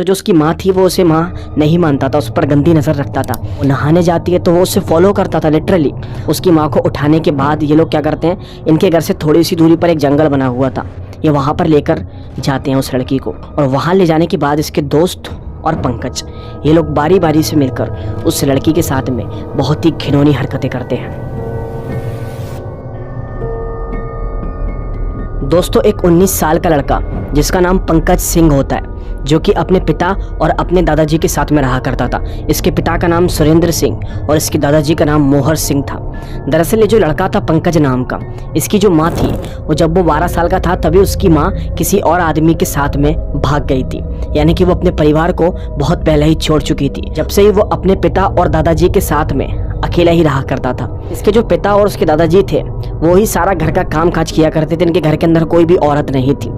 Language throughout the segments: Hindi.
तो जो उसकी माँ थी वो उसे माँ नहीं मानता था, उस पर गंदी नज़र रखता था। वो नहाने जाती है तो वो उसे फॉलो करता था लिटरली। उसकी माँ को उठाने के बाद ये लोग क्या करते हैं, इनके घर से थोड़ी सी दूरी पर एक जंगल बना हुआ था, ये वहाँ पर लेकर जाते हैं उस लड़की को। और वहाँ ले जाने के बाद इसके दोस्त और पंकज ये लोग बारी बारी से मिलकर उस लड़की के साथ में बहुत ही घिनौनी हरकतें करते हैं। दोस्तों, एक 19 साल का लड़का जिसका नाम पंकज सिंह होता है, जो कि अपने पिता और अपने दादाजी के साथ में रहा करता था। इसके पिता का नाम सुरेंद्र सिंह और इसके दादाजी का नाम मोहर सिंह था। दरअसल ये जो लड़का था पंकज नाम का, इसकी जो माँ थी वो जब वो 12 साल का था तभी उसकी माँ किसी और आदमी के साथ में भाग गई थी, यानी कि वो अपने परिवार को बहुत पहले ही छोड़ चुकी थी। जब से ही वो अपने पिता और दादाजी के साथ में अकेला ही रहा करता था। इसके जो पिता और उसके दादाजी थे वो ही सारा घर का काम काज किया करते थे। इनके घर के अंदर कोई भी औरत नहीं थी।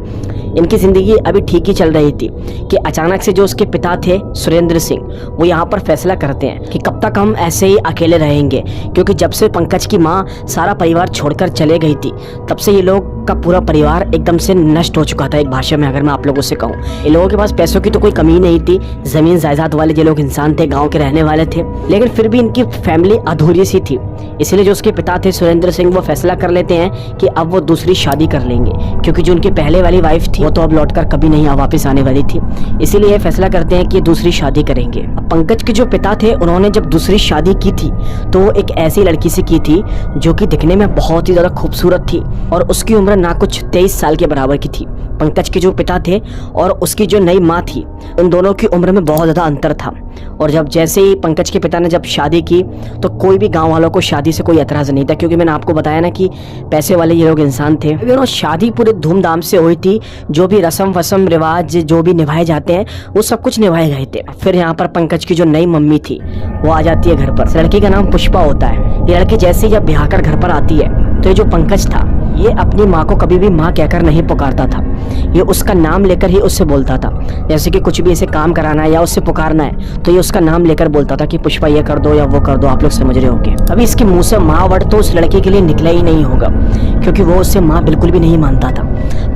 इनकी ज़िंदगी अभी ठीक ही चल रही थी कि अचानक से जो उसके पिता थे सुरेंद्र सिंह, वो यहाँ पर फैसला करते हैं कि कब तक हम ऐसे ही अकेले रहेंगे, क्योंकि जब से पंकज की माँ सारा परिवार छोड़कर चले गई थी तब से ये लोग का पूरा परिवार एकदम से नष्ट हो चुका था। एक भाषा में अगर मैं आप लोगों से कहूँ, इन लोगों के पास पैसों की तो कोई कमी नहीं थी, ज़मीन जायदाद वाले ये लोग इंसान थे, गाँव के रहने वाले थे, लेकिन फिर भी इनकी फैमिली अधूरी सी थी। इसलिए जो उसके पिता थे सुरेंद्र सिंह, वो फैसला कर लेते हैं कि अब वो दूसरी शादी कर लेंगे, क्योंकि जो उनकी पहले वाली वाइफ थी वो तो अब लौटकर कभी नहीं वापस आने वाली थी। इसीलिए ये फैसला करते हैं कि दूसरी शादी करेंगे। पंकज के जो पिता थे उन्होंने जब दूसरी शादी की थी तो वो एक ऐसी लड़की से की थी जो कि दिखने में बहुत ही ज़्यादा खूबसूरत थी और उसकी उम्र ना कुछ 23 साल के बराबर की थी। पंकज के जो पिता थे और उसकी जो नई माँ थी, उन दोनों की उम्र में बहुत ज़्यादा अंतर था। और जब जैसे ही पंकज के पिता ने जब शादी की तो कोई भी गांव वालों को शादी से कोई एतराज़ नहीं था, क्योंकि मैंने आपको बताया ना कि पैसे वाले ये लोग इंसान थे। शादी पूरे धूमधाम से हुई थी, जो भी रस्म वसम रिवाज जो भी निभाए जाते हैं वो सब कुछ निभाए गए थे। फिर यहाँ पर पंकज की जो नई मम्मी थी वो आ जाती है घर पर। लड़की का नाम पुष्पा होता है। ये लड़की जैसे ही जब ब्याह कर घर पर आती है तो ये जो पंकज था ये अपनी माँ को कभी भी माँ कहकर नहीं पुकारता था, ये उसका नाम लेकर ही उससे बोलता था। जैसे कि कुछ भी ऐसे काम कराना है या उससे पुकारना है तो ये उसका नाम लेकर बोलता था कि पुष्पा ये कर दो या वो कर दो। आप लोग समझ रहे होंगे। अभी इसके मुंह से माँ वर्ड तो उस लड़के के लिए निकला ही नहीं होगा, क्योंकि वो उससे माँ बिल्कुल भी नहीं मानता था।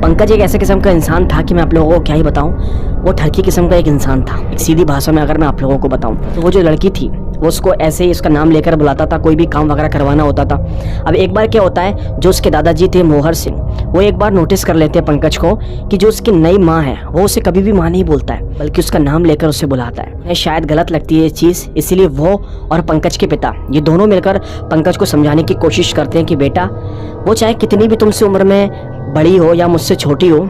पंकज एक ऐसे किस्म का इंसान था कि मैं आप लोगों को क्या ही बताऊं, वो ठरकी किस्म का एक इंसान था। एक सीधी भाषा में अगर मैं आप लोगों को बताऊं तो वो जो लड़की थी वो उसको ऐसे ही उसका नाम लेकर बुलाता था, कोई भी काम वगैरह करवाना होता था। अब एक बार क्या होता है, जो उसके दादाजी थे मोहर सिंह, वो एक बार नोटिस कर लेते हैं पंकज को कि जो उसकी नई माँ है वो उसे कभी भी माँ नहीं बोलता है, बल्कि उसका नाम लेकर उसे बुलाता है। उन्हें शायद गलत लगती है ये चीज़, इसीलिए वो और पंकज के पिता ये दोनों मिलकर पंकज को समझाने की कोशिश करते हैं कि बेटा, वो चाहे कितनी भी तुमसे उम्र में बड़ी हो या मुझसे छोटी हो,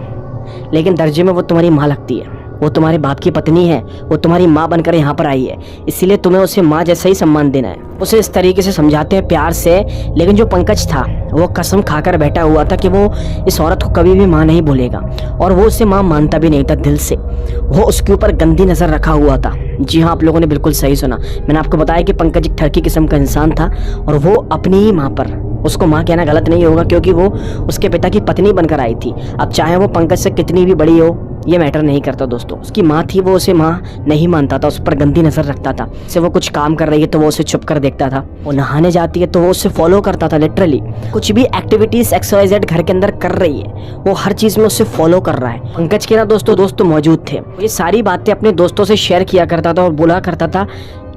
लेकिन दर्जे में वो तुम्हारी माँ लगती है। वो तुम्हारे बाप की पत्नी है, वो तुम्हारी माँ बनकर यहाँ पर आई है, इसीलिए तुम्हें उसे माँ जैसा ही सम्मान देना है। उसे इस तरीके से समझाते हैं प्यार से, लेकिन जो पंकज था वो कसम खाकर बैठा हुआ था कि वो इस औरत को कभी भी माँ नहीं बोलेगा, और वो उसे माँ मानता भी नहीं था दिल से। वो उसके ऊपर गंदी नज़र रखा हुआ था। जी हाँ, आप लोगों ने बिल्कुल सही सुना। मैंने आपको बताया कि पंकज एक ठरकी किस्म का इंसान था और वो अपनी ही माँ पर, उसको माँ कहना गलत नहीं होगा क्योंकि वो उसके पिता की पत्नी बनकर आई थी। अब चाहे वो पंकज से कितनी भी बड़ी हो ये मैटर नहीं करता दोस्तों। उसकी माँ थी, वो उसे माँ नहीं मानता था, उस पर गंदी नज़र रखता था। जैसे वो कुछ काम कर रही है तो वो उसे छुप कर देखता था, वो नहाने जाती है तो वो उसे फॉलो करता था लिटरली। कुछ भी एक्टिविटीज XYZ घर के अंदर कर रही है वो हर चीज़ में उससे फॉलो कर रहा है। पंकज के ना दोस्त मौजूद थे, ये सारी बातें अपने दोस्तों से शेयर किया करता था और बोला करता था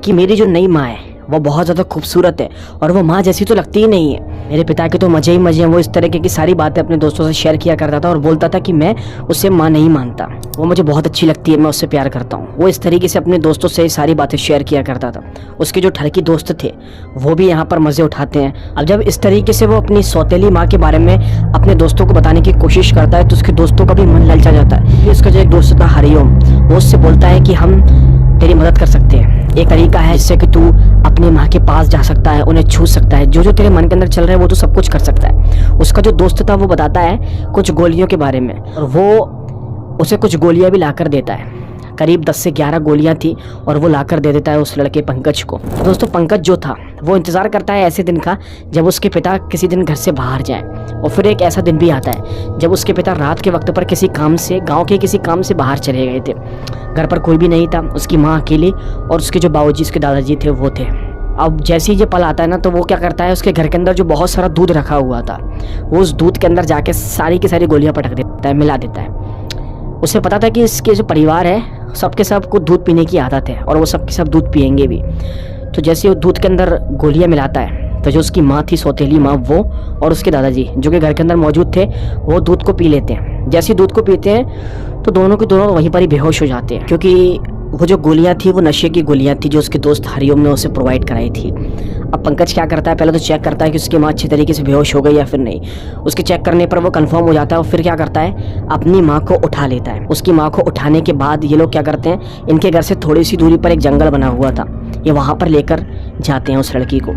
कि मेरी जो नई माँ है वो बहुत ज़्यादा खूबसूरत है और वो माँ जैसी तो लगती ही नहीं है। मेरे पिता के तो मज़े ही मज़े हैं। वो इस तरीके की सारी बातें अपने दोस्तों से शेयर किया करता था और बोलता था कि मैं उसे माँ नहीं मानता, वो मुझे बहुत अच्छी लगती है, मैं उससे प्यार करता हूँ। वो इस तरीके से अपने दोस्तों से सारी बातें शेयर किया करता था। उसके जो ठरकी दोस्त थे वो भी यहाँ पर मज़े उठाते हैं। अब जब इस तरीके से वो अपनी सौतेली माँ के बारे में अपने दोस्तों को बताने की कोशिश करता है तो उसके दोस्तों का भी मन ललचा जाता है। उसका जो एक दोस्त था हरिओम, वो उससे बोलता है कि हम तेरी मदद कर सकते हैं। एक तरीका है जिससे कि तू अपनी माँ के पास जा सकता है, उन्हें छू सकता है, जो जो तेरे मन के अंदर चल रहा है वो तो सब कुछ कर सकता है। उसका जो दोस्त था वो बताता है कुछ गोलियों के बारे में और वो उसे कुछ गोलियां भी लाकर देता है। करीब 10 से 11 गोलियां थी और वो लाकर दे देता है उस लड़के पंकज को। दोस्तों पंकज जो था वो इंतज़ार करता है ऐसे दिन का जब उसके पिता किसी दिन घर से बाहर जाएं। और फिर एक ऐसा दिन भी आता है जब उसके पिता रात के वक्त पर किसी काम से, गांव के किसी काम से बाहर चले गए थे। घर पर कोई भी नहीं था, उसकी माँ अकेली और उसके जो बाबूजी, उसके दादाजी थे वो थे। अब जैसे ही ये पल आता है ना तो वो क्या करता है, उसके घर के अंदर जो बहुत सारा दूध रखा हुआ था वो उस दूध के अंदर जाके सारी की सारी गोलियां पटक देता है, मिला देता है। उसे पता था कि इसके जो परिवार है सबके सब को दूध पीने की आदत है और वो सबके सब दूध पियेंगे भी। तो जैसे वो दूध के अंदर गोलियां मिलाता है तो जो उसकी माँ थी, सौतेली माँ, वो और उसके दादाजी जो कि घर के अंदर मौजूद थे, वो दूध को पी लेते हैं। जैसे ही दूध को पीते हैं तो दोनों के दोनों वहीं पर ही बेहोश हो जाते हैं, क्योंकि वो जो गोलियां थी वो नशे की गोलियां थी जो उसके दोस्त हरिओम ने उसे प्रोवाइड कराई थी। अब पंकज क्या करता है, पहले तो चेक करता है कि उसकी माँ अच्छी तरीके से बेहोश हो गई या फिर नहीं। उसके चेक करने पर वो कंफर्म हो जाता है और फिर क्या करता है, अपनी माँ को उठा लेता है। उसकी माँ को उठाने के बाद ये लोग क्या करते हैं, इनके घर से थोड़ी सी दूरी पर एक जंगल बना हुआ था, ये वहाँ पर लेकर जाते हैं उस लड़की को।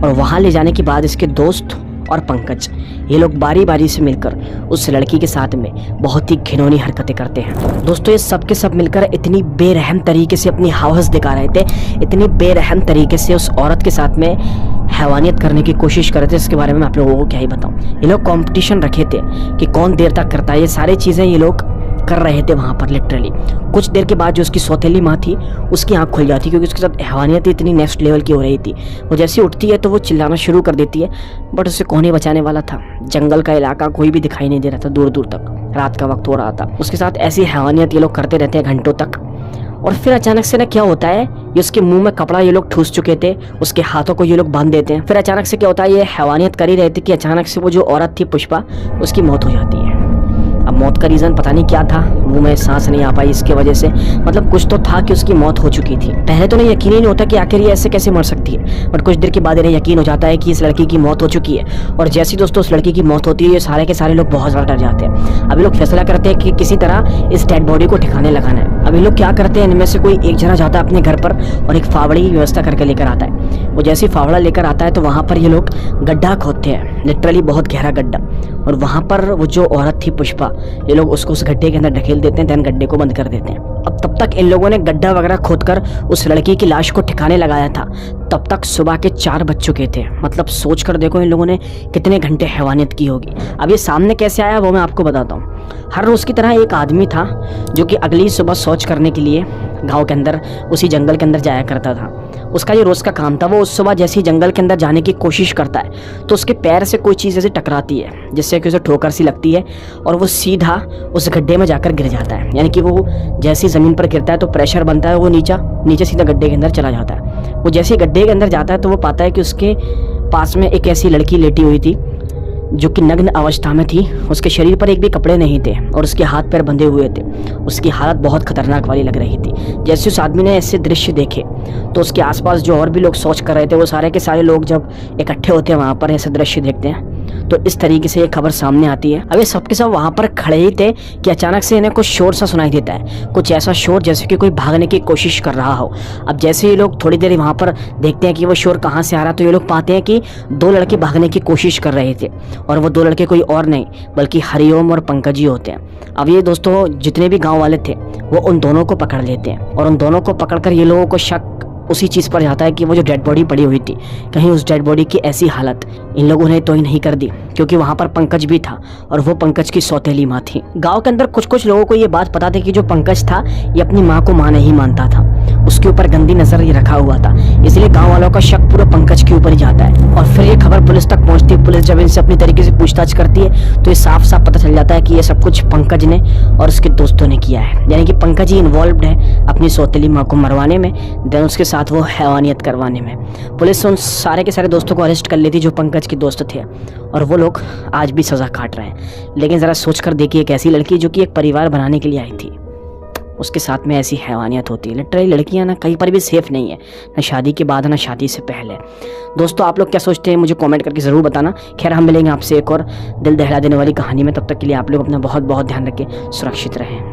और वहाँ ले जाने के बाद इसके दोस्त और पंकज ये लोग बारी बारी से मिलकर उस लड़की के साथ में बहुत ही घिनौनी हरकतें करते हैं। दोस्तों ये सब के सब मिलकर इतनी बेरहम तरीके से अपनी हवस दिखा रहे थे, इतनी बेरहम तरीके से उस औरत के साथ में हैवानियत करने की कोशिश कर रहे थे। इसके बारे में मैं आप लोगों को क्या ही बताऊं। ये लोग कंपटीशन रखे थे कि कौन देर तक करता है। ये सारी चीज़ें ये लोग कर रहे थे वहाँ पर लिटरली। कुछ देर के बाद जो उसकी सौतेली माँ थी उसकी आंख खुल जाती, क्योंकि उसके साथ हैवानियत इतनी नेक्स्ट लेवल की हो रही थी। वो जैसे उठती है तो वो चिल्लाना शुरू कर देती है, बट उसे कौन ही बचाने वाला था। जंगल का इलाका कोई भी दिखाई नहीं दे रहा था दूर दूर तक, रात का वक्त हो रहा था। उसके साथ ऐसी हैवानियत ये लोग करते रहते हैं घंटों तक। और फिर अचानक से ना क्या होता है, ये उसके मुंह में कपड़ा ये लोग ठूस चुके थे, उसके हाथों को ये लोग बांध देते हैं। फिर अचानक से क्या होता है, ये हैवानियत कर ही रहे थे कि अचानक से वो जो औरत थी पुष्पा, उसकी मौत हो जाती है। अब मौत का रीज़न पता नहीं क्या था, मुंह में सांस नहीं आ पाई इसके वजह से, मतलब कुछ तो था कि उसकी मौत हो चुकी थी। पहले तो नहीं यकीन ही नहीं होता कि आखिर ये ऐसे कैसे मर सकती है, बट कुछ देर के बाद इन्हें यकीन हो जाता है कि इस लड़की की मौत हो चुकी है। और जैसी दोस्तों उस लड़की की मौत होती है, ये सारे के सारे लोग बहुत ज़्यादा डर जाते हैं। अभी लोग फैसला करते हैं कि किसी तरह इस डेड बॉडी को ठिकाने लगाना है। अभी लोग क्या करते हैं, इनमें से कोई एक जना जाता है अपने घर पर और एक फावड़े की व्यवस्था करके लेकर आता है। वो जैसे फावड़ा लेकर आता है तो वहाँ पर ये लोग गड्ढा खोदते हैं, लिटरली बहुत गहरा गड्ढा। और वहाँ पर वो जो औरत थी पुष्पा, ये लोग उसको उस गड्ढे के अंदर ढकेल देते हैं, देन गड्ढे को बंद कर देते हैं। अब तब तक इन लोगों ने गड्ढा वगैरह खोदकर उस लड़की की लाश को ठिकाने लगाया था, तब तक सुबह के 4 बज चुके थे। मतलब सोच कर देखो इन लोगों ने कितने घंटे हैवानियत की होगी। अब ये सामने कैसे आया वो मैं आपको बताता हूँ। हर रोज़ की तरह एक आदमी था जो कि अगली सुबह शौच करने के लिए गांव के अंदर उसी जंगल के अंदर जाया करता था। उसका ये रोज़ का काम था। वो उस सुबह जैसे ही जंगल के अंदर जाने की कोशिश करता है तो उसके पैर से कोई चीज़ ऐसे टकराती है जिससे कि उसे ठोकर सी लगती है और वो सीधा उस गड्ढे में जाकर गिर जाता है। यानी कि वो जैसे ही ज़मीन पर गिरता है तो प्रेशर बनता है, वो नीचे सीधा गड्ढे के अंदर चला जाता है। वो जैसे ही गड्ढे के अंदर जाता है तो वो पाता है कि उसके पास में एक ऐसी लड़की लेटी हुई थी जो कि नग्न अवस्था में थी। उसके शरीर पर एक भी कपड़े नहीं थे और उसके हाथ पैर बंधे हुए थे। उसकी हालत बहुत खतरनाक वाली लग रही थी। जैसे उस आदमी ने ऐसे दृश्य देखे तो उसके आसपास जो और भी लोग शौच कर रहे थे, वो सारे के सारे लोग जब इकट्ठे होते हैं वहाँ पर ऐसे दृश्य देखते हैं तो इस तरीके से ये खबर सामने आती है। अब ये सबके सब वहाँ पर खड़े ही थे कि अचानक से इन्हें कुछ शोर सा सुनाई देता है, कुछ ऐसा शोर जैसे कि कोई भागने की कोशिश कर रहा हो। अब जैसे ये लोग थोड़ी देर वहाँ पर देखते हैं कि वो शोर कहाँ से आ रहा है तो ये लोग पाते हैं कि 2 लड़के भागने की कोशिश कर रहे थे और वो 2 लड़के कोई और नहीं बल्कि हरिओम और पंकज ही होते हैं। अब ये दोस्तों जितने भी गाँव वाले थे वो उन दोनों को पकड़ लेते हैं और उन दोनों को पकड़कर ये लोगों को शक उसी चीज़ पर जाता है कि वो जो डेड बॉडी पड़ी हुई थी, कहीं उस डेड बॉडी की ऐसी हालत इन लोगों ने तो ही नहीं कर दी, क्योंकि वहाँ पर पंकज भी था और वो पंकज की सौतेली माँ थी। गांव के अंदर कुछ लोगों को ये बात पता थी कि जो पंकज था ये अपनी माँ को माँ नहीं मानता था, उसके ऊपर गंदी नजर ये रखा हुआ था, इसलिए गाँव वालों का शक पूरा पंकज के ऊपर ही जाता है। और फिर ये खबर पुलिस तक पहुँचती है। पुलिस जब इनसे अपनी तरीके से पूछताछ करती है तो ये साफ साफ पता चल जाता है कि ये सब कुछ पंकज ने और उसके दोस्तों ने किया है। यानी कि पंकज ही इन्वॉल्व्ड है अपनी सौतेली माँ को मरवाने में, देन उसके साथ वो हैवानियत करवाने में। पुलिस उन सारे के सारे दोस्तों को अरेस्ट कर लेती जो पंकज के दोस्त थे और वो लोग आज भी सज़ा काट रहे हैं। लेकिन ज़रा सोच कर देखिए, एक ऐसी लड़की जो कि एक परिवार बनाने के लिए आई थी, उसके साथ में ऐसी हैवानियत होती है। लिटरली लड़कियां ना कहीं पर भी सेफ़ नहीं है, ना शादी के बाद ना शादी से पहले। दोस्तों आप लोग क्या सोचते हैं मुझे कमेंट करके ज़रूर बताना। खैर हम मिलेंगे आपसे एक और दिल दहला देने वाली कहानी में, तब तक के लिए आप लोग अपना बहुत बहुत ध्यान रखें, सुरक्षित रहें।